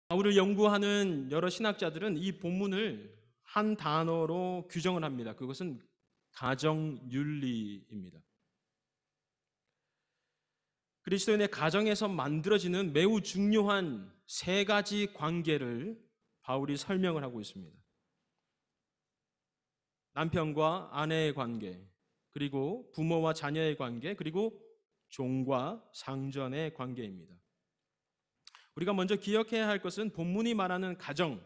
바울을 연구하는 여러 신학자들은 이 본문을 한 단어로 규정을 합니다. 그것은 가정윤리입니다. 그리스도인의 가정에서 만들어지는 매우 중요한 세 가지 관계를 바울이 설명을 하고 있습니다. 남편과 아내의 관계, 그리고 부모와 자녀의 관계, 그리고 종과 상전의 관계입니다. 우리가 먼저 기억해야 할 것은 본문이 말하는 가정,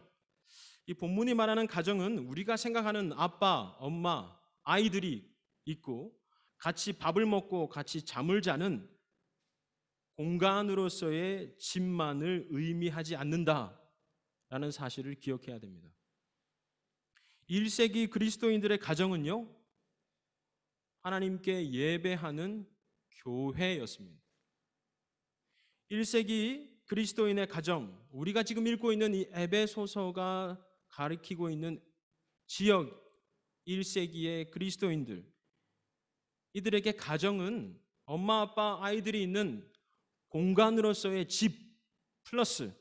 이 본문이 말하는 가정은 우리가 생각하는 아빠, 엄마, 아이들이 있고 같이 밥을 먹고 같이 잠을 자는 공간으로서의 집만을 의미하지 않는다라는 사실을 기억해야 됩니다. 1세기 그리스도인들의 가정은요, 하나님께 예배하는 교회였습니다. 1세기 그리스도인의 가정, 우리가 지금 읽고 있는 이 에베소서가 가리키고 있는 지역 1세기의 그리스도인들, 이들에게 가정은 엄마, 아빠, 아이들이 있는 공간으로서의 집 플러스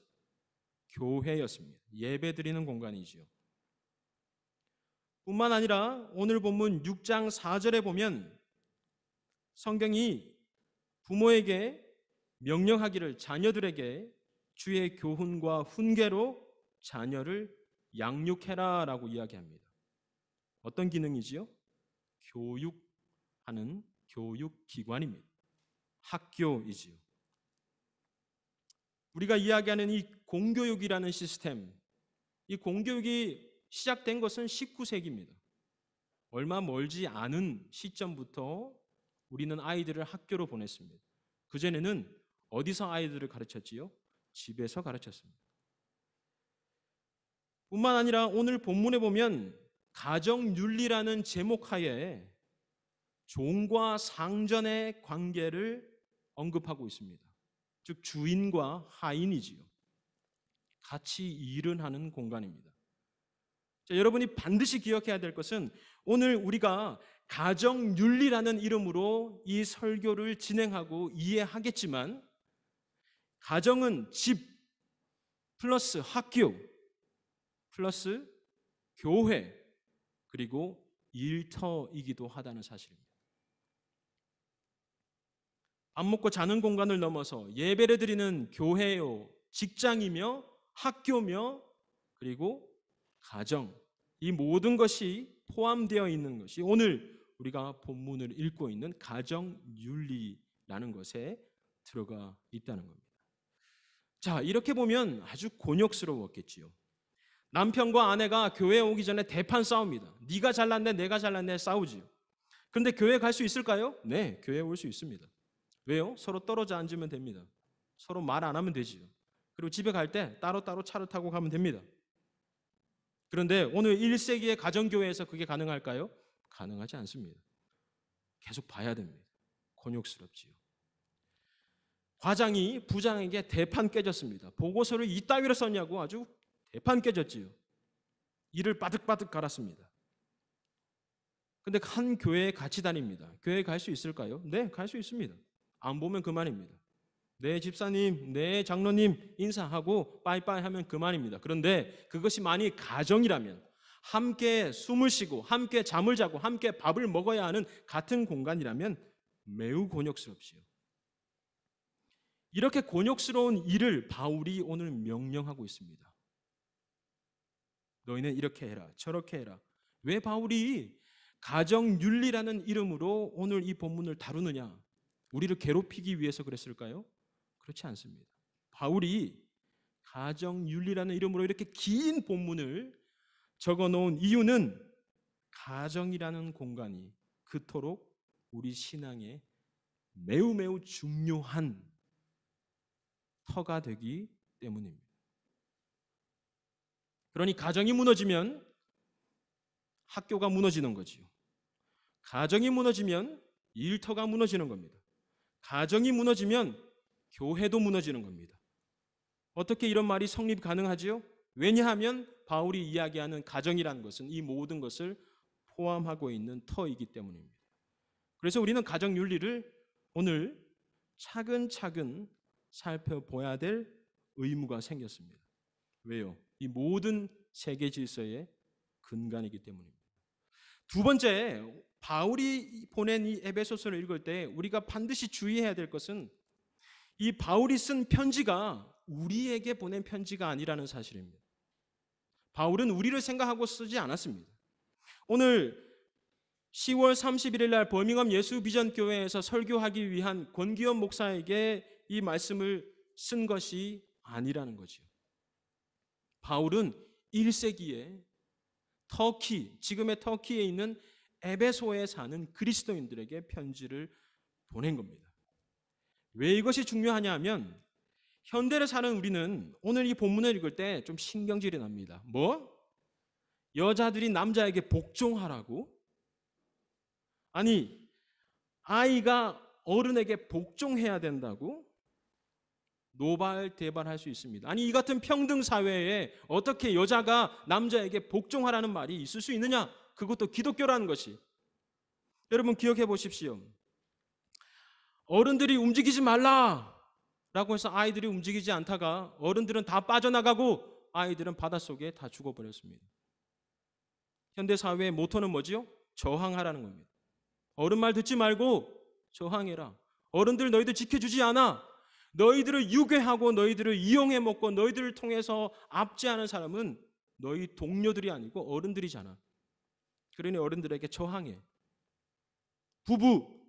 교회였습니다. 예배드리는 공간이지요. 뿐만 아니라 오늘 본문 6장 4절에 보면 성경이 부모에게 명령하기를 자녀들에게 주의 교훈과 훈계로 자녀를 양육해라 라고 이야기합니다. 어떤 기능이지요? 교육하는 교육기관입니다. 학교이지요. 우리가 이야기하는 이 공교육이라는 시스템, 이 공교육이 시작된 것은 19세기입니다. 얼마 멀지 않은 시점부터 우리는 아이들을 학교로 보냈습니다. 그전에는 어디서 아이들을 가르쳤지요? 집에서 가르쳤습니다. 뿐만 아니라 오늘 본문에 보면 가정윤리라는 제목 하에 종과 상전의 관계를 언급하고 있습니다. 즉 주인과 하인이지요. 같이 일을 하는 공간입니다. 자, 여러분이 반드시 기억해야 될 것은 오늘 우리가 가정윤리라는 이름으로 이 설교를 진행하고 이해하겠지만 가정은 집 플러스 학교 플러스 교회 그리고 일터이기도 하다는 사실입니다. 밥 먹고 자는 공간을 넘어서 예배를 드리는 교회요, 직장이며 학교며 그리고 가정, 이 모든 것이 포함되어 있는 것이 오늘 우리가 본문을 읽고 있는 가정윤리라는 것에 들어가 있다는 겁니다. 자, 이렇게 보면 아주 곤욕스러웠겠지요. 남편과 아내가 교회에 오기 전에 대판 싸웁니다. 네가 잘났네, 내가 잘났네 싸우지요. 그런데 교회 갈 수 있을까요? 네, 교회에 올 수 있습니다. 왜요? 서로 떨어져 앉으면 됩니다. 서로 말 안 하면 되지요. 그리고 집에 갈 때 따로따로 차를 타고 가면 됩니다. 그런데 오늘 1세기의 가정교회에서 그게 가능할까요? 가능하지 않습니다. 계속 봐야 됩니다. 곤욕스럽지요. 과장이 부장에게 대판 깨졌습니다. 보고서를 이따위로 썼냐고 아주 대판 깨졌지요. 이를 바득바득 갈았습니다. 근데 한 교회에 같이 다닙니다. 교회에 갈 수 있을까요? 네, 갈 수 있습니다. 안 보면 그만입니다. 네, 집사님, 네, 장로님 인사하고 빠이빠이 하면 그만입니다. 그런데 그것이 만일 가정이라면 함께 숨을 쉬고 함께 잠을 자고 함께 밥을 먹어야 하는 같은 공간이라면 매우 곤욕스럽지요. 이렇게 곤욕스러운 일을 바울이 오늘 명령하고 있습니다. 너희는 이렇게 해라, 저렇게 해라. 왜 바울이 가정윤리라는 이름으로 오늘 이 본문을 다루느냐? 우리를 괴롭히기 위해서 그랬을까요? 그렇지 않습니다. 바울이 가정윤리라는 이름으로 이렇게 긴 본문을 적어놓은 이유는 가정이라는 공간이 그토록 우리 신앙에 매우 매우 중요한 터가 되기 때문입니다. 그러니 가정이 무너지면 학교가 무너지는 거지요. 가정이 무너지면 일터가 무너지는 겁니다. 가정이 무너지면 교회도 무너지는 겁니다. 어떻게 이런 말이 성립 가능하지요? 왜냐하면 바울이 이야기하는 가정이라는 것은 이 모든 것을 포함하고 있는 터이기 때문입니다. 그래서 우리는 가정윤리를 오늘 차근차근 살펴봐야 될 의무가 생겼습니다. 왜요? 이 모든 세계 질서의 근간이기 때문입니다. 두 번째, 바울이 보낸 이 에베소서를 읽을 때 우리가 반드시 주의해야 될 것은 이 바울이 쓴 편지가 우리에게 보낸 편지가 아니라는 사실입니다. 바울은 우리를 생각하고 쓰지 않았습니다. 오늘 10월 31일 날 버밍엄 예수비전교회에서 설교하기 위한 권기현 목사에게 이 말씀을 쓴 것이 아니라는 거죠. 바울은 1세기에 터키, 지금의 터키에 있는 에베소에 사는 그리스도인들에게 편지를 보낸 겁니다. 왜 이것이 중요하냐 하면 현대를 사는 우리는 오늘 이 본문을 읽을 때 좀 신경질이 납니다. 뭐? 여자들이 남자에게 복종하라고? 아니, 아이가 어른에게 복종해야 된다고? 노발대발할 수 있습니다. 아니, 이 같은 평등 사회에 어떻게 여자가 남자에게 복종하라는 말이 있을 수 있느냐? 그것도 기독교라는 것이. 여러분 기억해 보십시오. 어른들이 움직이지 말라라고 해서 아이들이 움직이지 않다가 어른들은 다 빠져나가고 아이들은 바닷속에 다 죽어버렸습니다. 현대 사회의 모토는 뭐지요? 저항하라는 겁니다. 어른 말 듣지 말고 저항해라. 어른들 너희들 지켜주지 않아. 너희들을 유괴하고 너희들을 이용해 먹고 너희들을 통해서 압제하는 사람은 너희 동료들이 아니고 어른들이잖아. 그러니 어른들에게 저항해. 부부,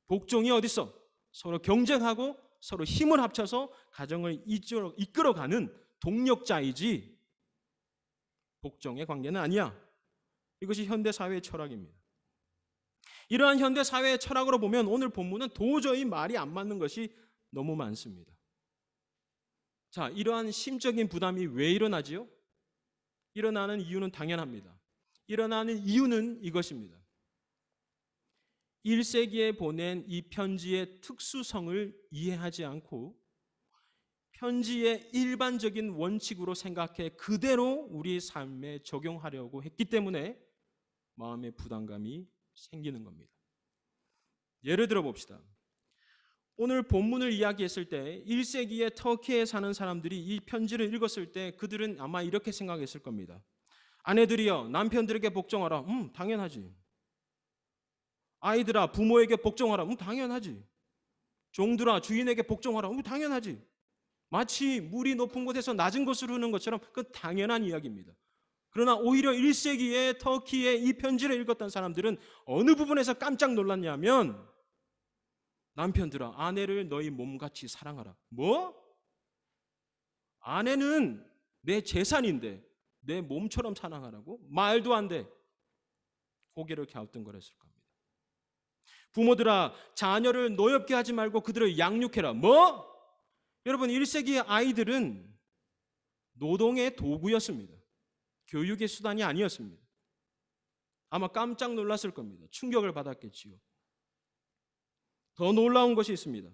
복종이 어딨어? 서로 경쟁하고 서로 힘을 합쳐서 가정을 이끌어가는 동력자이지 복종의 관계는 아니야. 이것이 현대사회의 철학입니다. 이러한 현대사회의 철학으로 보면 오늘 본문은 도저히 말이 안 맞는 것이 너무 많습니다. 자, 이러한 심적인 부담이 왜 일어나지요? 일어나는 이유는 당연합니다. 일어나는 이유는 이것입니다. 1세기에 보낸 이 편지의 특수성을 이해하지 않고 편지의 일반적인 원칙으로 생각해 그대로 우리 삶에 적용하려고 했기 때문에 마음의 부담감이 생기는 겁니다. 예를 들어 봅시다. 오늘 본문을 이야기했을 때 1세기에 터키에 사는 사람들이 이 편지를 읽었을 때 그들은 아마 이렇게 생각했을 겁니다. 아내들이여 남편들에게 복종하라. 당연하지. 아이들아 부모에게 복종하라. 당연하지. 종들아 주인에게 복종하라. 당연하지. 마치 물이 높은 곳에서 낮은 곳으로 흐르는 것처럼 그건 당연한 이야기입니다. 그러나 오히려 1세기에 터키에 이 편지를 읽었던 사람들은 어느 부분에서 깜짝 놀랐냐면 남편들아 아내를 너희 몸같이 사랑하라. 뭐? 아내는 내 재산인데 내 몸처럼 사랑하라고? 말도 안 돼. 고개를 갸우뚱거렸을 겁니다. 부모들아 자녀를 노엽게 하지 말고 그들을 양육해라. 뭐? 여러분 1세기의 아이들은 노동의 도구였습니다. 교육의 수단이 아니었습니다. 아마 깜짝 놀랐을 겁니다. 충격을 받았겠지요. 더 놀라운 것이 있습니다.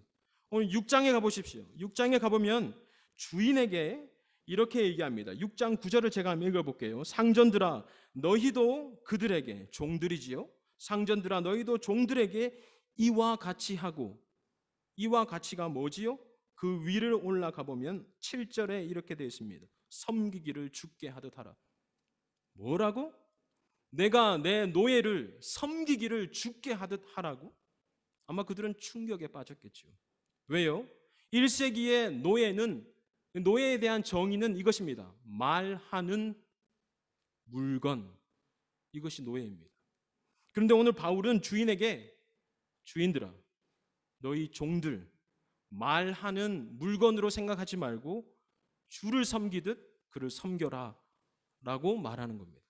오늘 6장에 가보십시오. 6장에 가보면 주인에게 이렇게 얘기합니다. 6장 9절을 제가 한번 읽어볼게요. 상전들아 너희도 그들에게 종들이지요. 상전들아 너희도 종들에게 이와 같이 하고 이와 같이가 뭐지요? 그 위를 올라가 보면 7절에 이렇게 되어 있습니다. 섬기기를 주께 하듯 하라. 뭐라고? 내가 내 노예를 섬기기를 주께 하듯 하라고? 아마 그들은 충격에 빠졌겠죠. 왜요? 1세기의 노예에 대한 정의는 이것입니다. 말하는 물건. 이것이 노예입니다. 그런데 오늘 바울은 주인에게 주인들아 너희 종들 말하는 물건으로 생각하지 말고 주를 섬기듯 그를 섬겨라 라고 말하는 겁니다.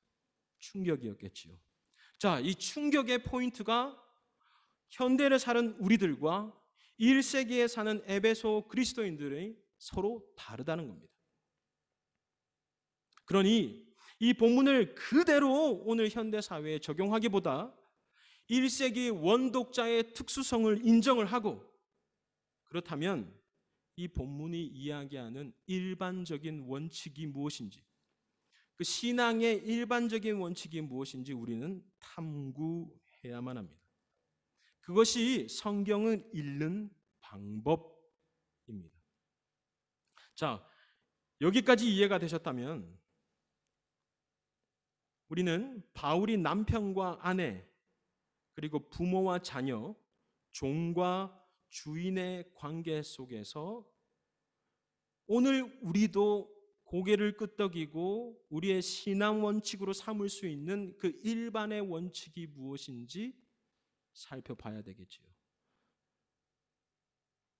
충격이었겠지요. 자, 이 충격의 포인트가 현대를 사는 우리들과 1세기에 사는 에베소 그리스도인들이 서로 다르다는 겁니다. 그러니 이 본문을 그대로 오늘 현대 사회에 적용하기보다 1세기 원독자의 특수성을 인정을 하고 그렇다면 이 본문이 이야기하는 일반적인 원칙이 무엇인지 그 신앙의 일반적인 원칙이 무엇인지 우리는 탐구해야만 합니다. 그것이 성경을 읽는 방법입니다. 자, 여기까지 이해가 되셨다면 우리는 바울이 남편과 아내, 그리고 부모와 자녀, 종과 주인의 관계 속에서 오늘 우리도 고개를 끄덕이고 우리의 신앙 원칙으로 삼을 수 있는 그 일반의 원칙이 무엇인지 살펴봐야 되겠지요.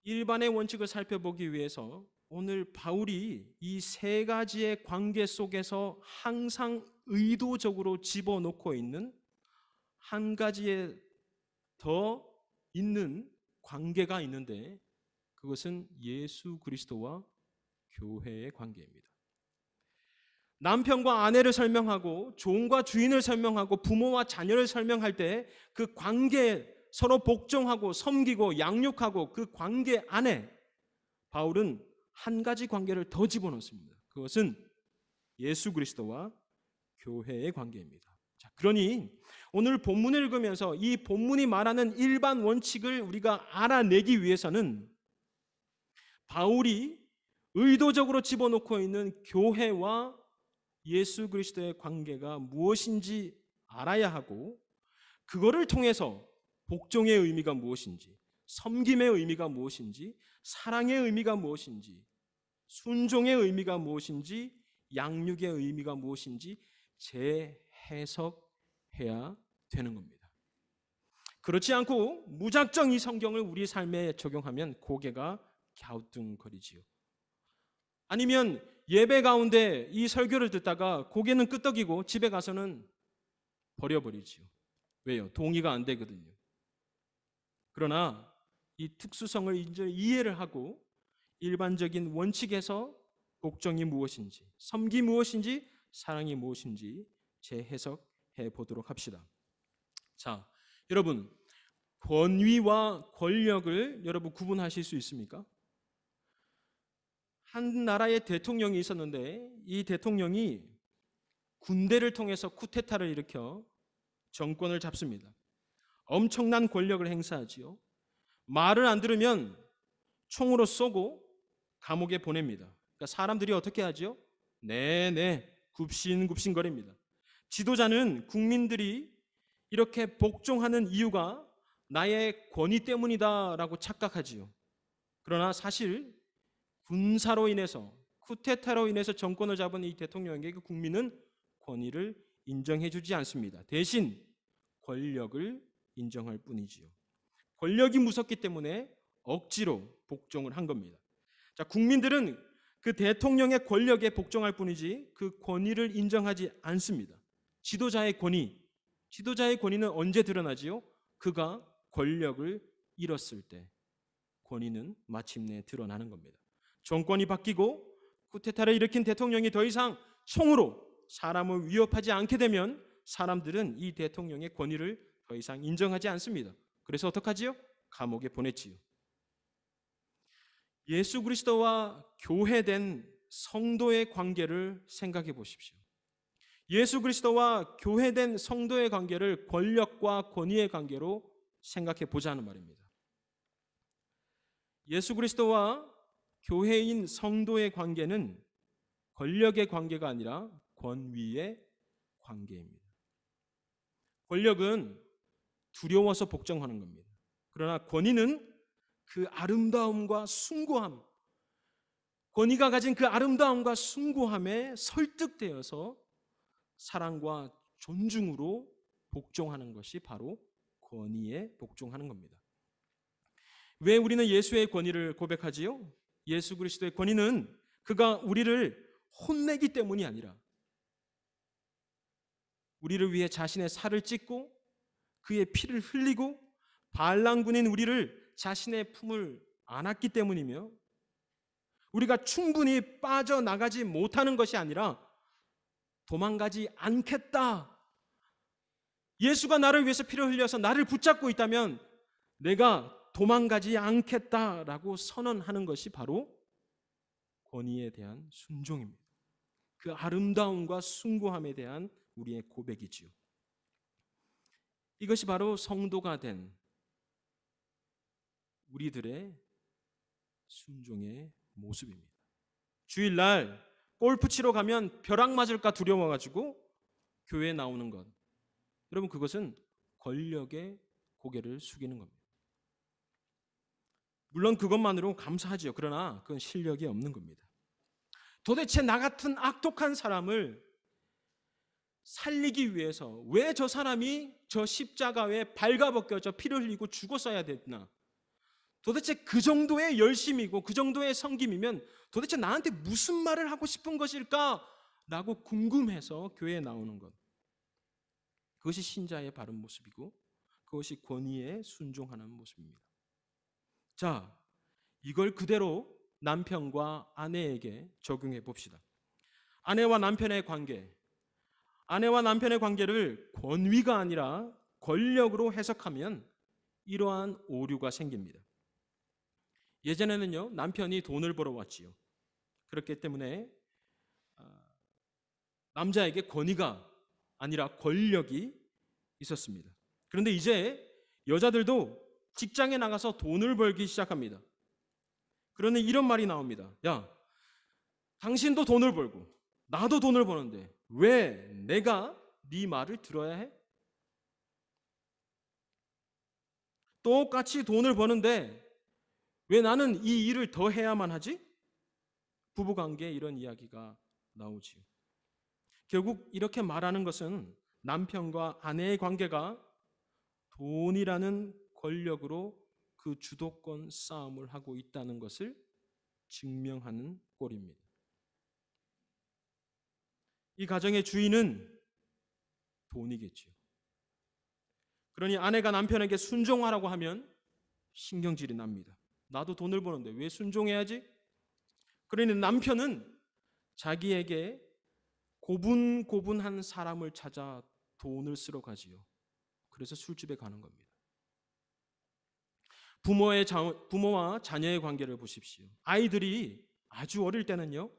일반의 원칙을 살펴보기 위해서 오늘 바울이 이 세 가지의 관계 속에서 항상 의도적으로 집어넣고 있는 한 가지에 더 있는 관계가 있는데, 그것은 예수 그리스도와 교회의 관계입니다. 남편과 아내를 설명하고 종과 주인을 설명하고 부모와 자녀를 설명할 때 그 관계에 서로 복종하고 섬기고 양육하고 그 관계 안에 바울은 한 가지 관계를 더 집어넣습니다. 그것은 예수 그리스도와 교회의 관계입니다. 자, 그러니 오늘 본문을 읽으면서 이 본문이 말하는 일반 원칙을 우리가 알아내기 위해서는 바울이 의도적으로 집어넣고 있는 교회와 예수 그리스도의 관계가 무엇인지 알아야 하고, 그거를 통해서 복종의 의미가 무엇인지, 섬김의 의미가 무엇인지, 사랑의 의미가 무엇인지, 순종의 의미가 무엇인지, 양육의 의미가 무엇인지 재해석해야 되는 겁니다. 그렇지 않고 무작정 이 성경을 우리 삶에 적용하면 고개가 갸우뚱거리지요. 아니면 예배 가운데 이 설교를 듣다가 고개는 끄덕이고 집에 가서는 버려버리지요. 왜요? 동의가 안 되거든요. 그러나 이 특수성을 이제 이해를 하고 일반적인 원칙에서 복종이 무엇인지, 섬기 무엇인지, 사랑이 무엇인지 재해석해 보도록 합시다. 자, 여러분, 권위와 권력을 여러분 구분하실 수 있습니까? 한 나라의 대통령이 있었는데 이 대통령이 군대를 통해서 쿠데타를 일으켜 정권을 잡습니다. 엄청난 권력을 행사하지요. 말을 안 들으면 총으로 쏘고 감옥에 보냅니다. 그러니까 사람들이 어떻게 하죠? 네네, 굽신굽신거립니다. 지도자는 국민들이 이렇게 복종하는 이유가 나의 권위 때문이다라고 착각하지요. 그러나 사실 군사로 인해서, 쿠데타로 인해서 정권을 잡은 이 대통령에게 그 국민은 권위를 인정해주지 않습니다. 대신 권력을 인정할 뿐이지요. 권력이 무섭기 때문에 억지로 복종을 한 겁니다. 자, 국민들은 그 대통령의 권력에 복종할 뿐이지 그 권위를 인정하지 않습니다. 지도자의 권위는 언제 드러나지요? 그가 권력을 잃었을 때 권위는 마침내 드러나는 겁니다. 정권이 바뀌고 쿠데타를 일으킨 대통령이 더 이상 총으로 사람을 위협하지 않게 되면 사람들은 이 대통령의 권위를 더 이상 인정하지 않습니다. 그래서 어떡하지요? 감옥에 보냈지요. 예수 그리스도와 교회된 성도의 관계를 생각해 보십시오. 예수 그리스도와 교회된 성도의 관계를 권력과 권위의 관계로 생각해 보자는 말입니다. 예수 그리스도와 교회인 성도의 관계는 권력의 관계가 아니라 권위의 관계입니다. 권력은 두려워서 복종하는 겁니다. 그러나 권위는 그 아름다움과 숭고함, 권위가 가진 그 아름다움과 숭고함에 설득되어서 사랑과 존중으로 복종하는 것이 바로 권위에 복종하는 겁니다. 왜 우리는 예수의 권위를 고백하지요? 예수 그리스도의 권위는 그가 우리를 혼내기 때문이 아니라 우리를 위해 자신의 살을 찢고 그의 피를 흘리고 반란군인 우리를 자신의 품을 안았기 때문이며, 우리가 충분히 빠져나가지 못하는 것이 아니라 도망가지 않겠다, 예수가 나를 위해서 피를 흘려서 나를 붙잡고 있다면 내가 도망가지 않겠다라고 선언하는 것이 바로 권위에 대한 순종입니다. 그 아름다움과 숭고함에 대한 우리의 고백이지요. 이것이 바로 성도가 된 우리들의 순종의 모습입니다. 주일날 골프 치러 가면 벼락 맞을까 두려워가지고 교회에 나오는 것. 여러분, 그것은 권력에 고개를 숙이는 겁니다. 물론 그것만으로 감사하지요. 그러나 그건 실력이 없는 겁니다. 도대체 나 같은 악독한 사람을 살리기 위해서 왜 저 사람이 저 십자가에 발가벗겨져 피를 흘리고 죽었어야 됐나? 도대체 그 정도의 열심이고 그 정도의 섬김이면 도대체 나한테 무슨 말을 하고 싶은 것일까? 라고 궁금해서 교회에 나오는 것. 그것이 신자의 바른 모습이고 그것이 권위에 순종하는 모습입니다. 자, 이걸 그대로 남편과 아내에게 적용해 봅시다. 아내와 남편의 관계를 권위가 아니라 권력으로 해석하면 이러한 오류가 생깁니다. 예전에는요, 남편이 돈을 벌어왔지요. 그렇기 때문에 남자에게 권위가 아니라 권력이 있었습니다. 그런데 이제 여자들도 직장에 나가서 돈을 벌기 시작합니다. 그러니 이런 말이 나옵니다. 야, 당신도 돈을 벌고 나도 돈을 버는데 왜 내가 네 말을 들어야 해? 똑같이 돈을 버는데 왜 나는 이 일을 더 해야만 하지? 부부관계에 이런 이야기가 나오지요. 결국 이렇게 말하는 것은 남편과 아내의 관계가 돈이라는 권력으로 그 주도권 싸움을 하고 있다는 것을 증명하는 꼴입니다. 이 가정의 주인은 돈이겠지요. 그러니 아내가 남편에게 순종하라고 하면 신경질이 납니다. 나도 돈을 버는데 왜 순종해야지? 그러니 남편은 자기에게 고분고분한 사람을 찾아 돈을 쓰러 가지요. 그래서 술집에 가는 겁니다. 부모와 자녀의 관계를 보십시오. 아이들이 아주 어릴 때는요,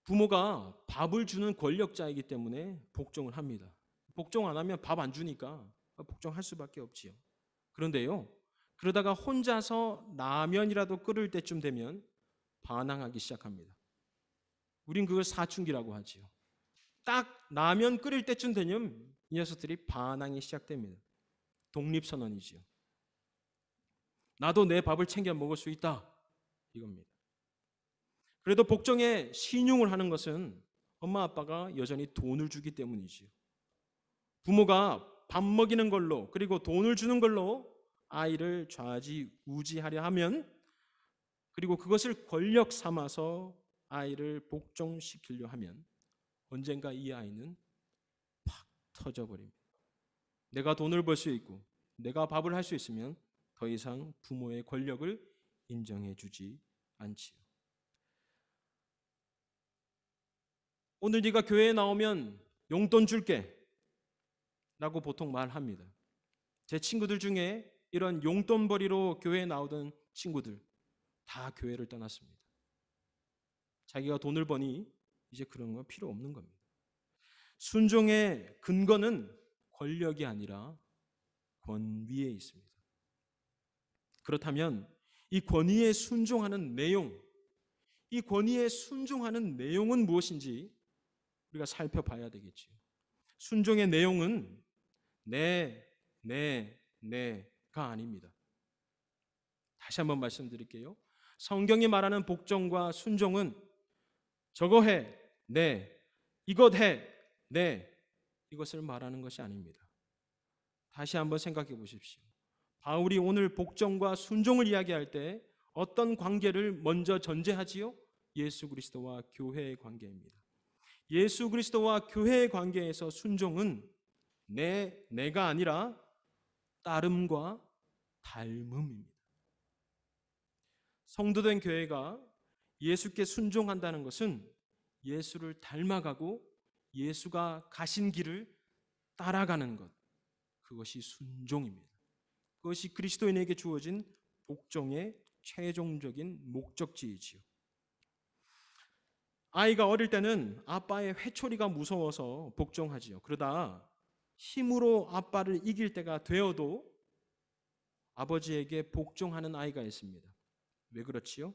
부모가 밥을 주는 권력자이기 때문에 복종을 합니다. 복종 안 하면 밥 안 주니까 복종할 수밖에 없지요. 그런데요, 그러다가 혼자서 라면이라도 끓을 때쯤 되면 반항하기 시작합니다. 우린 그걸 사춘기라고 하지요. 딱 라면 끓일 때쯤 되면 이 녀석들이 반항이 시작됩니다. 독립선언이지요. 나도 내 밥을 챙겨 먹을 수 있다, 이겁니다. 그래도 복종에 신용을 하는 것은 엄마 아빠가 여전히 돈을 주기 때문이지요. 부모가 밥 먹이는 걸로 그리고 돈을 주는 걸로 아이를 좌지우지하려 하면, 그리고 그것을 권력 삼아서 아이를 복종시키려 하면 언젠가 이 아이는 팍 터져버립니다. 내가 돈을 벌 수 있고 내가 밥을 할 수 있으면 더 이상 부모의 권력을 인정해 주지 않지요. 오늘 네가 교회에 나오면 용돈 줄게 라고 보통 말합니다. 제 친구들 중에 이런 용돈벌이로 교회에 나오던 친구들 다 교회를 떠났습니다. 자기가 돈을 버니 이제 그런 건 필요 없는 겁니다. 순종의 근거는 권력이 아니라 권위에 있습니다. 그렇다면 이 권위에 순종하는 내용, 이 권위에 순종하는 내용은 무엇인지 우리가 살펴봐야 되겠지요. 순종의 내용은 내가 아닙니다. 다시 한번 말씀드릴게요. 성경이 말하는 복종과 순종은 저거 해, 이것 해, 이것을 말하는 것이 아닙니다. 다시 한번 생각해 보십시오. 바울이 오늘 복종과 순종을 이야기할 때 어떤 관계를 먼저 전제하지요? 예수 그리스도와 교회의 관계입니다. 예수 그리스도와 교회의 관계에서 순종은 내가 아니라 따름과 닮음입니다. 성도된 교회가 예수께 순종한다는 것은 예수를 닮아가고 예수가 가신 길을 따라가는 것, 그것이 순종입니다. 그것이 그리스도인에게 주어진 복종의 최종적인 목적지이지요. 아이가 어릴 때는 아빠의 회초리가 무서워서 복종하지요. 그러다 힘으로 아빠를 이길 때가 되어도 아버지에게 복종하는 아이가 있습니다. 왜 그렇지요?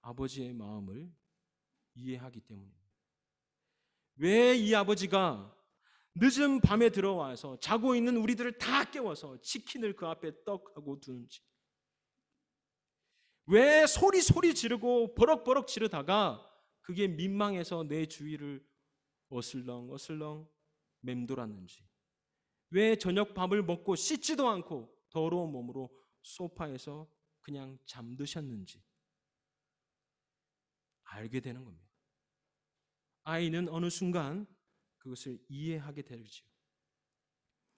아버지의 마음을 이해하기 때문입니다. 왜 이 아버지가 늦은 밤에 들어와서 자고 있는 우리들을 다 깨워서 치킨을 그 앞에 떡하고 두는지, 왜 소리 지르고 버럭버럭 지르다가 그게 민망해서 내 주위를 어슬렁 맴돌았는지, 왜 저녁 밥을 먹고 씻지도 않고 더러운 몸으로 소파에서 그냥 잠드셨는지 알게 되는 겁니다. 아이는 어느 순간 그것을 이해하게 되지요.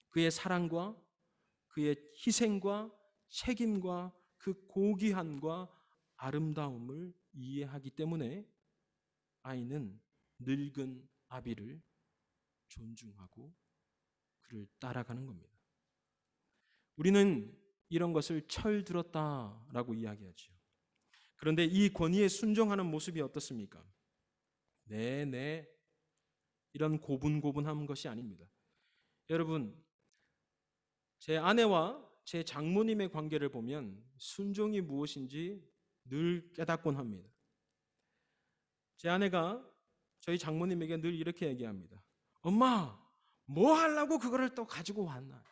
그의 사랑과 그의 희생과 책임과 그 고귀함과 아름다움을 이해하기 때문에 아이는 늙은 아비를 존중하고 그를 따라가는 겁니다. 우리는 이런 것을 철들었다라고 이야기하죠. 그런데 이 권위에 순종하는 모습이 어떻습니까? 네, 이런 고분고분한 것이 아닙니다. 여러분, 제 아내와 제 장모님의 관계를 보면 순종이 무엇인지 늘 깨닫곤 합니다. 제 아내가 저희 장모님에게 늘 이렇게 얘기합니다. 엄마, 뭐 하려고 그거를 또 가지고 왔나?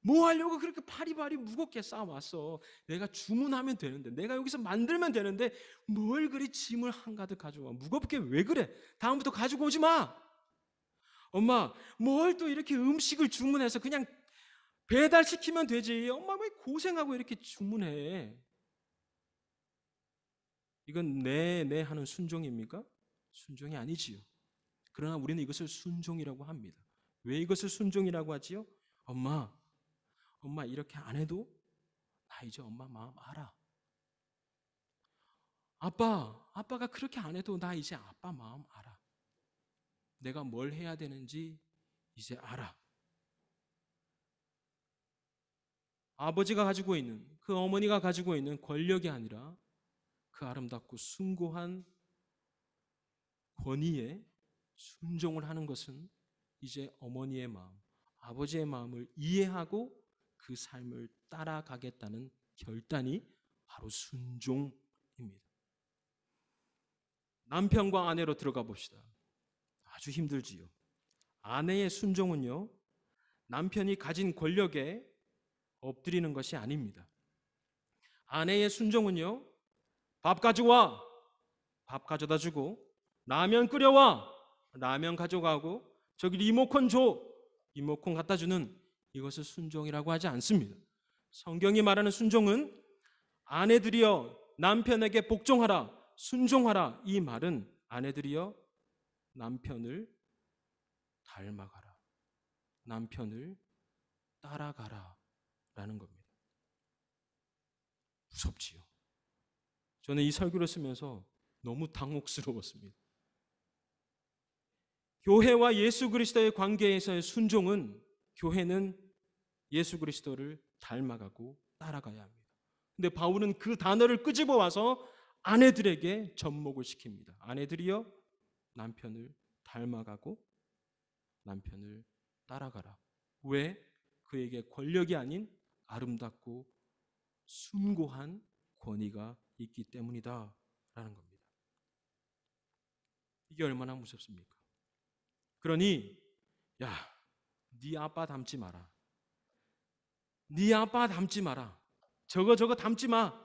뭐 하려고 그렇게 파리파리 무겁게 쌓아왔어? 내가 주문하면 되는데, 내가 여기서 만들면 되는데 뭘 그리 짐을 한가득 가져와? 무겁게 왜 그래? 다음부터 가지고 오지 마. 엄마, 뭘 또 이렇게 음식을 주문해서 그냥 배달시키면 되지. 엄마 왜 고생하고 이렇게 주문해? 이건 네 하는 순종입니까? 순종이 아니지요. 그러나 우리는 이것을 순종이라고 합니다. 왜 이것을 순종이라고 하지요? 엄마 이렇게 안 해도 나 이제 엄마 마음 알아. 아빠가 그렇게 안 해도 나 이제 아빠 마음 알아. 내가 뭘 해야 되는지 이제 알아. 아버지가 가지고 있는, 그 어머니가 가지고 있는 권력이 아니라 그 아름답고 숭고한 권위에 순종을 하는 것은 이제 어머니의 마음, 아버지의 마음을 이해하고 그 삶을 따라가겠다는 결단이 바로 순종입니다. 남편과 아내로 들어가 봅시다. 아주 힘들지요. 아내의 순종은요, 남편이 가진 권력에 엎드리는 것이 아닙니다. 아내의 순종은요, 밥 가져와, 밥 가져다 주고, 라면 끓여와, 라면 가져가고, 저기 리모컨 줘, 리모컨 갖다 주는, 이것을 순종이라고 하지 않습니다. 성경이 말하는 순종은 아내들이여 남편에게 복종하라, 순종하라. 이 말은 아내들이여 남편을 닮아가라, 남편을 따라가라 라는 겁니다. 무섭지요. 저는 이 설교를 쓰면서 너무 당혹스러웠습니다. 교회와 예수 그리스도의 관계에서의 순종은, 교회는 예수 그리스도를 닮아가고 따라가야 합니다. 근데 바울은 그 단어를 끄집어 와서 아내들에게 접목을 시킵니다. 아내들이여 남편을 닮아가고 남편을 따라가라. 왜? 그에게 권력이 아닌 아름답고 숭고한 권위가 있기 때문이다 라는 겁니다. 이게 얼마나 무섭습니까? 그러니 야, 네 아빠 닮지 마라. 네 아빠 닮지 마라. 저거 닮지 마.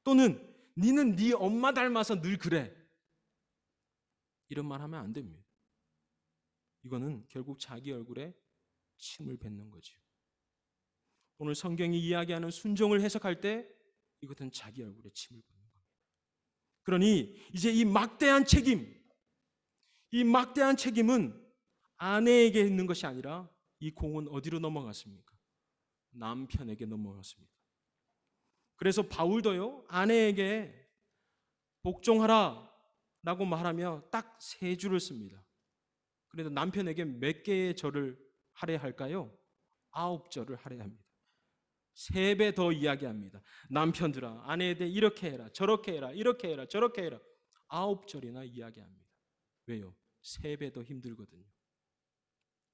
또는 니는 네 엄마 닮아서 늘 그래. 이런 말 하면 안 됩니다. 이거는 결국 자기 얼굴에 침을 뱉는 거죠. 오늘 성경이 이야기하는 순종을 해석할 때 이것은 자기 얼굴에 침을 뱉는 겁니다. 그러니 이제 이 막대한 책임은 아내에게 있는 것이 아니라 이 공은 어디로 넘어갔습니까? 남편에게 넘어갔습니다. 그래서 바울도요, 아내에게 복종하라 라고 말하며 딱 3줄을 씁니다. 그래도 남편에게 몇 개의 절을 하려 할까요? 9절을 하려 합니다. 3배 더 이야기합니다. 남편들아, 아내에 대해 이렇게 해라, 저렇게 해라, 이렇게 해라, 저렇게 해라. 9절이나 이야기합니다. 왜요? 3배 더 힘들거든요.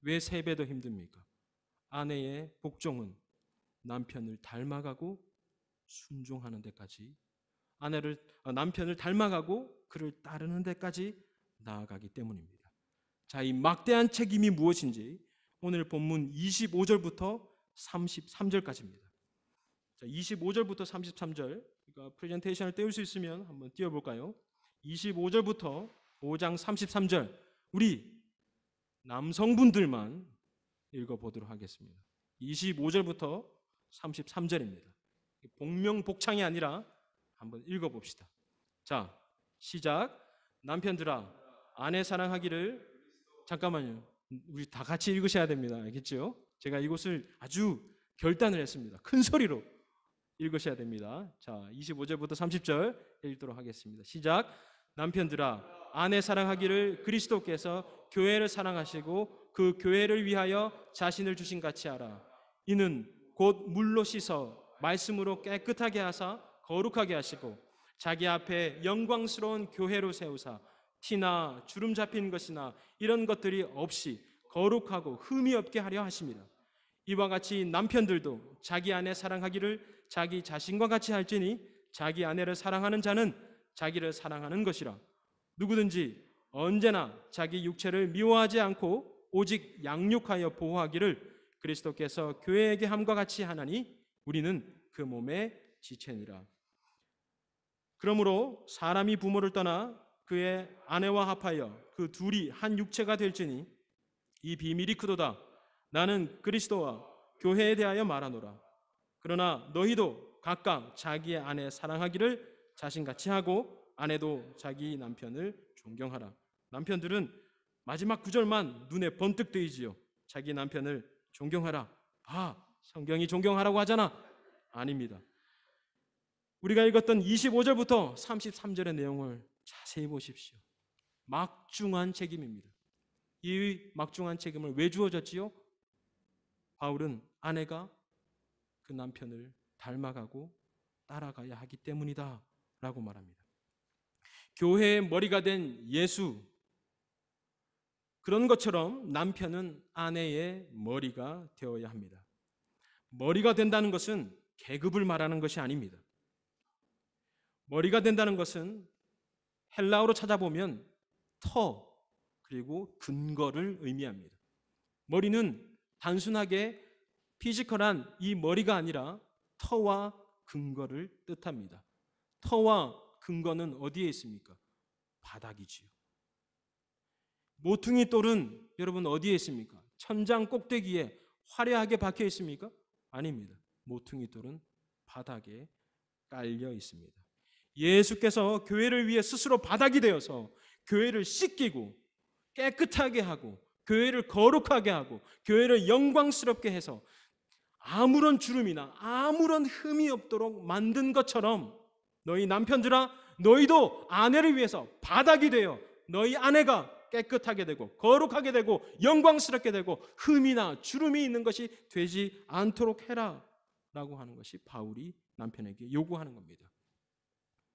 왜 3배 더 힘듭니까? 아내의 복종은 남편을 닮아가고 순종하는 데까지, 남편을 닮아가고 그를 따르는 데까지 나아가기 때문입니다. 자, 이 막대한 책임이 무엇인지 오늘 본문 25절부터 33절까지입니다. 자, 25절부터 33절, 그러니까 프레젠테이션을 띄울 수 있으면 한번 띄워볼까요? 25절부터 5장 33절, 우리 남성분들만 읽어보도록 하겠습니다. 25절부터 33절입니다. 복명복창이 아니라 한번 읽어봅시다. 자, 시작. 남편들아, 아내 사랑하기를. 잠깐만요. 우리 다 같이 읽으셔야 됩니다. 알겠죠? 제가 이것을 아주 결단을 했습니다. 큰 소리로 읽으셔야 됩니다. 자, 25절부터 30절 읽도록 하겠습니다. 시작. 남편들아, 아내 사랑하기를 그리스도께서 교회를 사랑하시고 그 교회를 위하여 자신을 주신 같이 하라. 이는 곧 물로 씻어 말씀으로 깨끗하게 하사 거룩하게 하시고 자기 앞에 영광스러운 교회로 세우사 티나 주름 잡힌 것이나 이런 것들이 없이 거룩하고 흠이 없게 하려 하십니다. 이와 같이 남편들도 자기 아내 사랑하기를 자기 자신과 같이 할지니 자기 아내를 사랑하는 자는 자기를 사랑하는 것이라. 누구든지 언제나 자기 육체를 미워하지 않고 오직 양육하여 보호하기를 그리스도께서 교회에게 함과 같이 하나니 우리는 그 몸의 지체니라. 그러므로 사람이 부모를 떠나 그의 아내와 합하여 그 둘이 한 육체가 될지니 이 비밀이 크도다. 나는 그리스도와 교회에 대하여 말하노라. 그러나 너희도 각각 자기의 아내 사랑하기를 자신같이 하고 아내도 자기 남편을 존경하라. 남편들은 마지막 구절만 눈에 번뜩 뜨이지요. 자기 남편을 존경하라. 성경이 존경하라고 하잖아. 아닙니다. 우리가 읽었던 25절부터 33절의 내용을 자세히 보십시오. 막중한 책임입니다. 이 막중한 책임을 왜 주어졌지요? 바울은 아내가 그 남편을 닮아가고 따라가야 하기 때문이다 라고 말합니다. 교회의 머리가 된 예수, 그런 것처럼 남편은 아내의 머리가 되어야 합니다. 머리가 된다는 것은 계급을 말하는 것이 아닙니다. 머리가 된다는 것은 헬라어로 찾아보면 터 그리고 근거를 의미합니다. 머리는 단순하게 피지컬한 이 머리가 아니라 터와 근거를 뜻합니다. 터와 근거는 어디에 있습니까? 바닥이지요. 모퉁이 돌은 여러분 어디에 있습니까? 천장 꼭대기에 화려하게 박혀 있습니까? 아닙니다. 모퉁이 돌은 바닥에 깔려 있습니다. 예수께서 교회를 위해 스스로 바닥이 되어서 교회를 씻기고 깨끗하게 하고 교회를 거룩하게 하고 교회를 영광스럽게 해서 아무런 주름이나 아무런 흠이 없도록 만든 것처럼 너희 남편들아, 너희도 아내를 위해서 바닥이 되어 너희 아내가 깨끗하게 되고 거룩하게 되고 영광스럽게 되고 흠이나 주름이 있는 것이 되지 않도록 해라 라고 하는 것이 바울이 남편에게 요구하는 겁니다.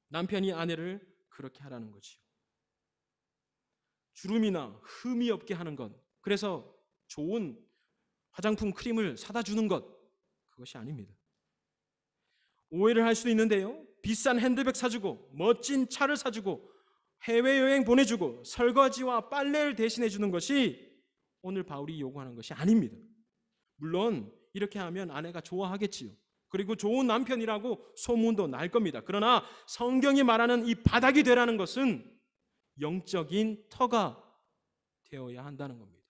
남편이 아내를 그렇게 하라는 거지요. 주름이나 흠이 없게 하는 것, 그래서 좋은 화장품 크림을 사다 주는 것, 그것이 아닙니다. 오해를 할 수도 있는데요, 비싼 핸드백 사주고 멋진 차를 사주고 해외여행 보내주고 설거지와 빨래를 대신해 주는 것이 오늘 바울이 요구하는 것이 아닙니다. 물론 이렇게 하면 아내가 좋아하겠지요. 그리고 좋은 남편이라고 소문도 날 겁니다. 그러나 성경이 말하는 이 바닥이 되라는 것은 영적인 터가 되어야 한다는 겁니다.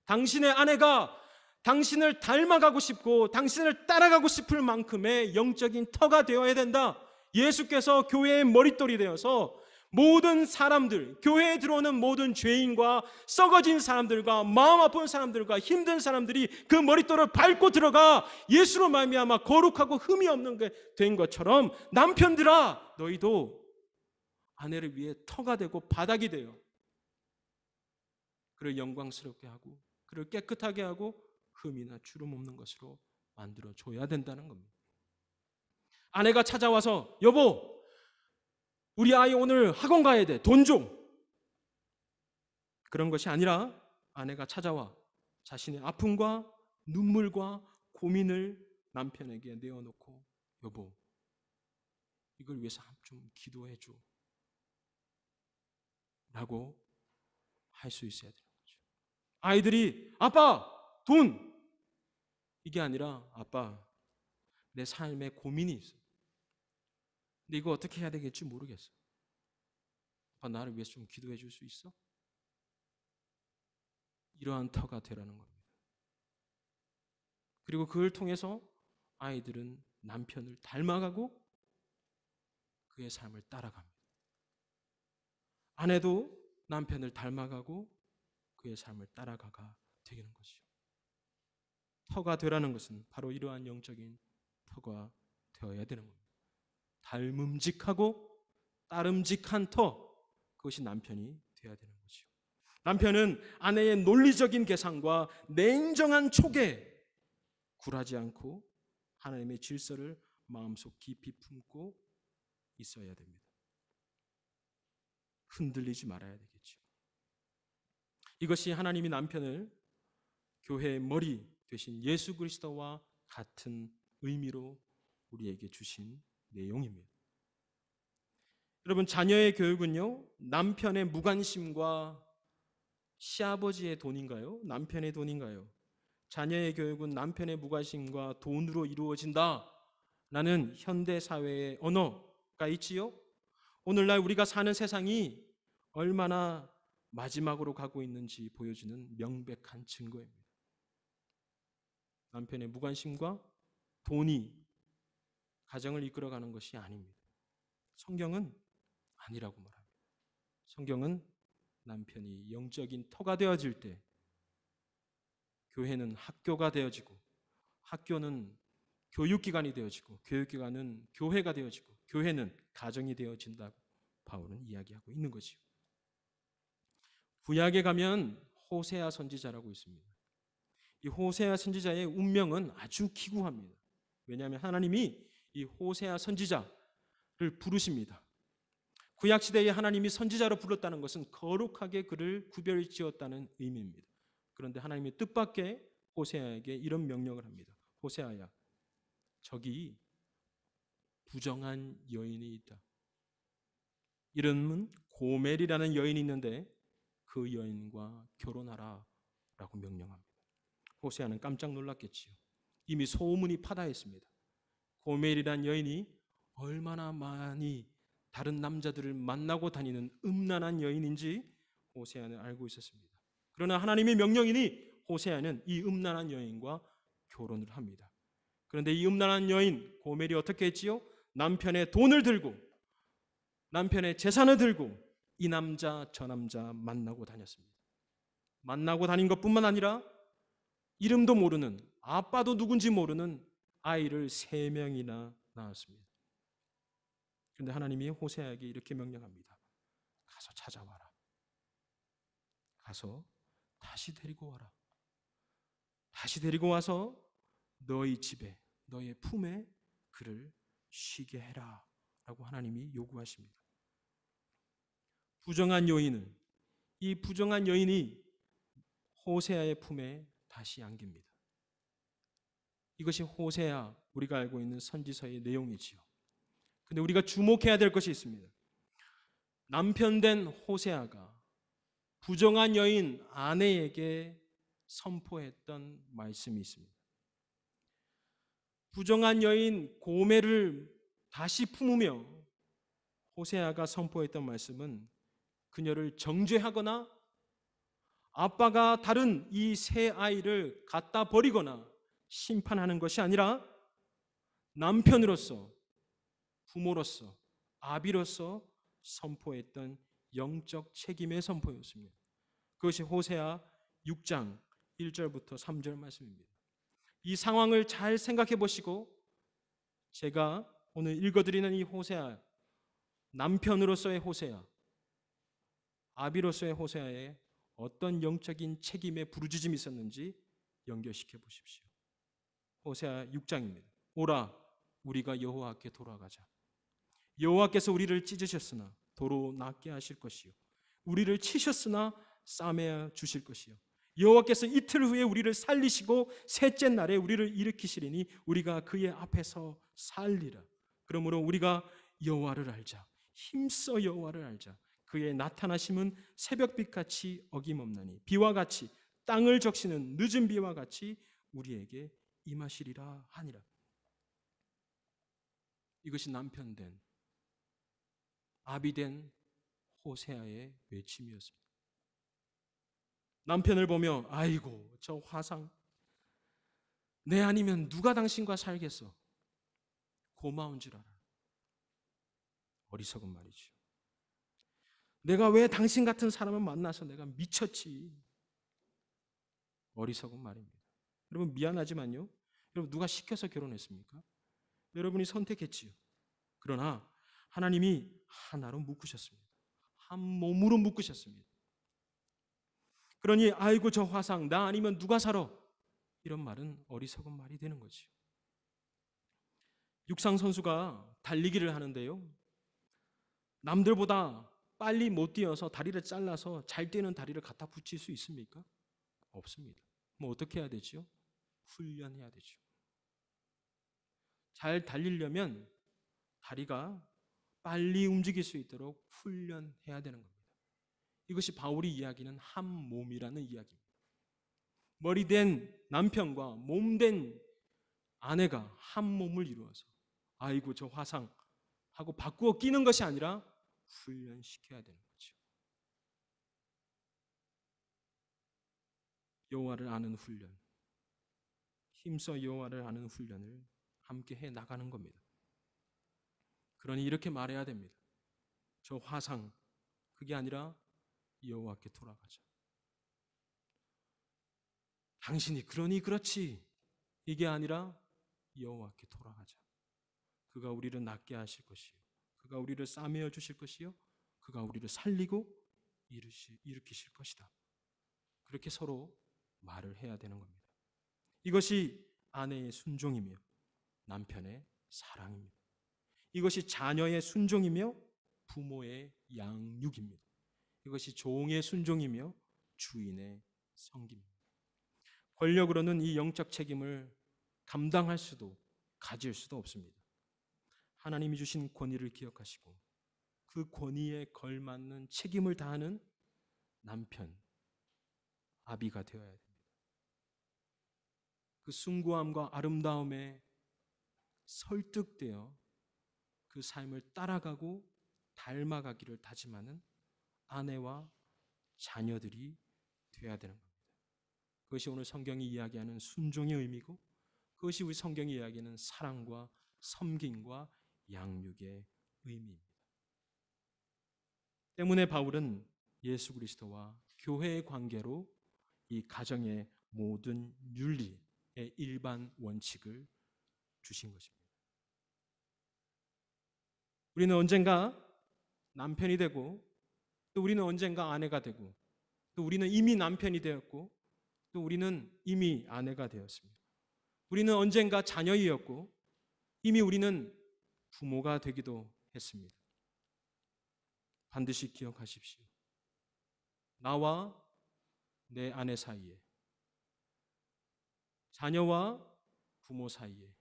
당신의 아내가 당신을 닮아가고 싶고 당신을 따라가고 싶을 만큼의 영적인 터가 되어야 된다. 예수께서 교회의 머릿돌이 되어서 모든 사람들, 교회에 들어오는 모든 죄인과 썩어진 사람들과 마음 아픈 사람들과 힘든 사람들이 그 머릿돌을 밟고 들어가 예수로 말미암아 거룩하고 흠이 없는 게 된 것처럼 남편들아, 너희도 아내를 위해 터가 되고 바닥이 되어 그를 영광스럽게 하고 그를 깨끗하게 하고 흠이나 주름 없는 것으로 만들어줘야 된다는 겁니다. 아내가 찾아와서 여보, 우리 아이 오늘 학원 가야 돼. 돈 줘. 그런 것이 아니라 아내가 찾아와 자신의 아픔과 눈물과 고민을 남편에게 내어놓고 여보, 이걸 위해서 좀 기도해 줘 라고 수 있어야 되는 거죠. 아이들이 아빠 돈 이게 아니라 아빠 내 삶에 고민이 있어. 근데 이거 어떻게 해야 되겠지 모르겠어. 아빠 나를 위해서 좀 기도해 줄 수 있어? 이러한 터가 되라는 겁니다. 그리고 그걸 통해서 아이들은 남편을 닮아가고 그의 삶을 따라갑니다. 아내도 남편을 닮아가고 그의 삶을 따라가가 되는 것이요. 터가 되라는 것은 바로 이러한 영적인 터가 되어야 되는 겁니다. 닮음직하고 따름직한 터, 그것이 남편이 되어야 되는 거죠. 남편은 아내의 논리적인 계산과 냉정한 촉에 굴하지 않고 하나님의 질서를 마음속 깊이 품고 있어야 됩니다. 흔들리지 말아야 되겠죠. 이것이 하나님이 남편을 교회의 머리 되신 예수 그리스도와 같은 의미로 우리에게 주신 내용입니다. 여러분, 자녀의 교육은요, 남편의 무관심과 시아버지의 돈인가요? 남편의 돈인가요? 자녀의 교육은 남편의 무관심과 돈으로 이루어진다 라는 현대사회의 언어가 있지요. 오늘날 우리가 사는 세상이 얼마나 마지막으로 가고 있는지 보여주는 명백한 증거입니다. 남편의 무관심과 돈이 가정을 이끌어가는 것이 아닙니다. 성경은 아니라고 말합니다. 성경은 남편이 영적인 터가 되어질 때 교회는 학교가 되어지고, 학교는 교육기관이 되어지고, 교육기관은 교회가 되어지고, 교회는 가정이 되어진다고 바울은 이야기하고 있는 것이요. 구약에 가면 호세아 선지자라고 있습니다. 이 호세아 선지자의 운명은 아주 기구합니다. 왜냐하면 하나님이 이 호세아 선지자를 부르십니다. 구약시대에 하나님이 선지자로 불렀다는 것은 거룩하게 그를 구별지었다는 의미입니다. 그런데 하나님이 뜻밖의 호세아에게 이런 명령을 합니다. 호세아야, 저기 부정한 여인이 있다. 이름은 고멜이라는 여인이 있는데 그 여인과 결혼하라 라고 명령합니다. 호세아는 깜짝 놀랐겠지요. 이미 소문이 파다했습니다. 고멜이라는 여인이 얼마나 많이 다른 남자들을 만나고 다니는 음란한 여인인지 호세아는 알고 있었습니다. 그러나 하나님의 명령이니 호세아는 이 음란한 여인과 결혼을 합니다. 그런데 이 음란한 여인 고멜이 어떻게 했지요? 남편의 돈을 들고, 남편의 재산을 들고 이 남자 저 남자 만나고 다녔습니다. 만나고 다닌 것뿐만 아니라 이름도 모르는, 아빠도 누군지 모르는 아이를 3명이나 낳았습니다. 그런데 하나님이 호세아에게 이렇게 명령합니다. 가서 찾아와라. 가서 다시 데리고 와라. 다시 데리고 와서 너희 집에, 너의 품에 그를 쉬게 해라 라고 하나님이 요구하십니다. 부정한 여인은, 이 부정한 여인이 호세아의 품에 다시 안깁니다. 이것이 호세아, 우리가 알고 있는 선지서의 내용이지요. 근데 우리가 주목해야 될 것이 있습니다. 남편 된 호세아가 부정한 여인 아내에게 선포했던 말씀이 있습니다. 부정한 여인 고멜을 다시 품으며 호세아가 선포했던 말씀은 그녀를 정죄하거나 아빠가 다른 이 세 아이를 갖다 버리거나 심판하는 것이 아니라 남편으로서, 부모로서, 아비로서 선포했던 영적 책임의 선포였습니다. 그것이 호세아 6장 1절부터 3절 말씀입니다. 이 상황을 잘 생각해 보시고 제가 오늘 읽어드리는 이 호세아, 남편으로서의 호세아, 아비로서의 호세아에 어떤 영적인 책임의 부르짖음이 있었는지 연결시켜 보십시오. 호세아 6장입니다. 오라, 우리가 여호와께 돌아가자. 여호와께서 우리를 찢으셨으나 도로 낫게 하실 것이요, 우리를 치셨으나 싸매어 주실 것이요, 여호와께서 이틀 후에 우리를 살리시고 셋째 날에 우리를 일으키시리니 우리가 그의 앞에서 살리라. 그러므로 우리가 여호와를 알자, 힘써 여호와를 알자. 그의 나타나심은 새벽빛같이 어김없나니 비와 같이 땅을 적시는 늦은 비와 같이 우리에게 임하시리라 하니라. 이것이 남편 된 아비 된 호세아의 외침이었습니다. 남편을 보며 아이고 저 화상 내 아니면 누가 당신과 살겠어. 고마운 줄 알아. 어리석은 말이죠. 내가 왜 당신 같은 사람을 만나서 내가 미쳤지. 어리석은 말입니다. 여러분 미안하지만요. 여러분 누가 시켜서 결혼했습니까? 여러분이 선택했지요. 그러나 하나님이 하나로 묶으셨습니다. 한 몸으로 묶으셨습니다. 그러니 아이고 저 화상 나 아니면 누가 살아. 이런 말은 어리석은 말이 되는 거지요. 육상 선수가 달리기를 하는데요. 남들보다 빨리 못 뛰어서 다리를 잘라서 잘 뛰는 다리를 갖다 붙일 수 있습니까? 없습니다. 뭐 어떻게 해야 되죠? 훈련해야 되죠. 잘 달리려면 다리가 빨리 움직일 수 있도록 훈련해야 되는 겁니다. 이것이 바울이 이야기하는 한 몸이라는 이야기입니다. 머리된 남편과 몸된 아내가 한 몸을 이루어서 아이고 저 화상 하고 바꾸어 끼는 것이 아니라 훈련시켜야 되는 거죠. 여호와를 아는 훈련, 힘써 여호와를 아는 훈련을 함께 해 나가는 겁니다. 그러니 이렇게 말해야 됩니다. 저 화상 그게 아니라 여호와께 돌아가자. 당신이 그러니 그렇지 이게 아니라 여호와께 돌아가자. 그가 우리를 낫게 하실 것이요 그가 우리를 싸매어 주실 것이요 그가 우리를 살리고 일으키실 것이다. 그렇게 서로 말을 해야 되는 겁니다. 이것이 아내의 순종이며 남편의 사랑입니다. 이것이 자녀의 순종이며 부모의 양육입니다. 이것이 종의 순종이며 주인의 섬김입니다. 권력으로는 이 영적 책임을 감당할 수도 가질 수도 없습니다. 하나님이 주신 권위를 기억하시고 그 권위에 걸맞는 책임을 다하는 남편, 아비가 되어야 됩니다. 그 숭고함과 아름다움에 설득되어 그 삶을 따라가고 닮아가기를 다짐하는 아내와 자녀들이 되어야 되는 겁니다. 그것이 오늘 성경이 이야기하는 순종의 의미고 그것이 우리 성경이 이야기하는 사랑과 섬김과 양육의 의미입니다. 때문에 바울은 예수 그리스도와 교회의 관계로 이 가정의 모든 윤리의 일반 원칙을 주신 것입니다. 우리는 언젠가 남편이 되고 또 우리는 언젠가 아내가 되고 또 우리는 이미 남편이 되었고 또 우리는 이미 아내가 되었습니다. 우리는 언젠가 자녀이었고 이미 우리는 부모가 되기도 했습니다. 반드시 기억하십시오. 나와 내 아내 사이에, 자녀와 부모 사이에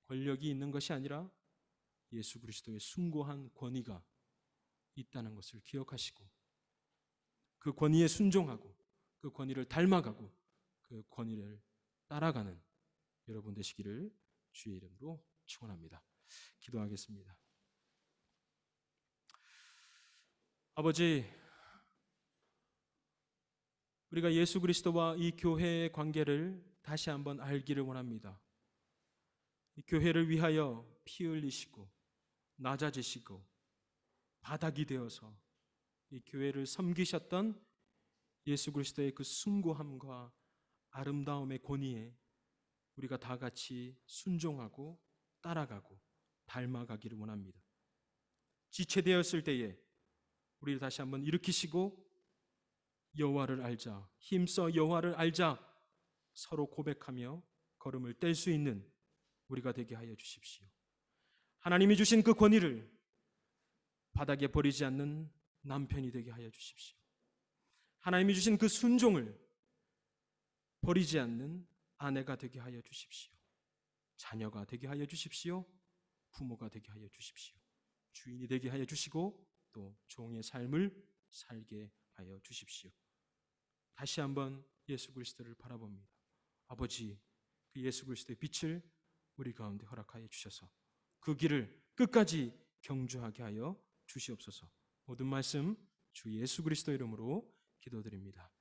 권력이 있는 것이 아니라 예수 그리스도의 숭고한 권위가 있다는 것을 기억하시고 그 권위에 순종하고 그 권위를 닮아가고 그 권위를 따라가는 여러분 되시기를 주의 이름으로 축원합니다. 기도하겠습니다. 아버지, 우리가 예수 그리스도와 이 교회의 관계를 다시 한번 알기를 원합니다. 이 교회를 위하여 피 흘리시고 낮아지시고 바닥이 되어서 이 교회를 섬기셨던 예수 그리스도의 그 숭고함과 아름다움의 권위에 우리가 다 같이 순종하고 따라가고 닮아가기를 원합니다. 지체되었을 때에 우리를 다시 한번 일으키시고 여호와를 알자, 힘써 여호와를 알자 서로 고백하며 걸음을 뗄 수 있는 우리가 되게 하여 주십시오. 하나님이 주신 그 권위를 바닥에 버리지 않는 남편이 되게 하여 주십시오. 하나님이 주신 그 순종을 버리지 않는 아내가 되게 하여 주십시오. 자녀가 되게 하여 주십시오. 부모가 되게 하여 주십시오. 주인이 되게 하여 주시고 또 종의 삶을 살게 하여 주십시오. 다시 한번 예수 그리스도를 바라봅니다. 아버지, 그 예수 그리스도의 빛을 우리 가운데 허락하여 주셔서 그 길을 끝까지 경주하게 하여 주시옵소서. 모든 말씀 주 예수 그리스도 이름으로 기도드립니다.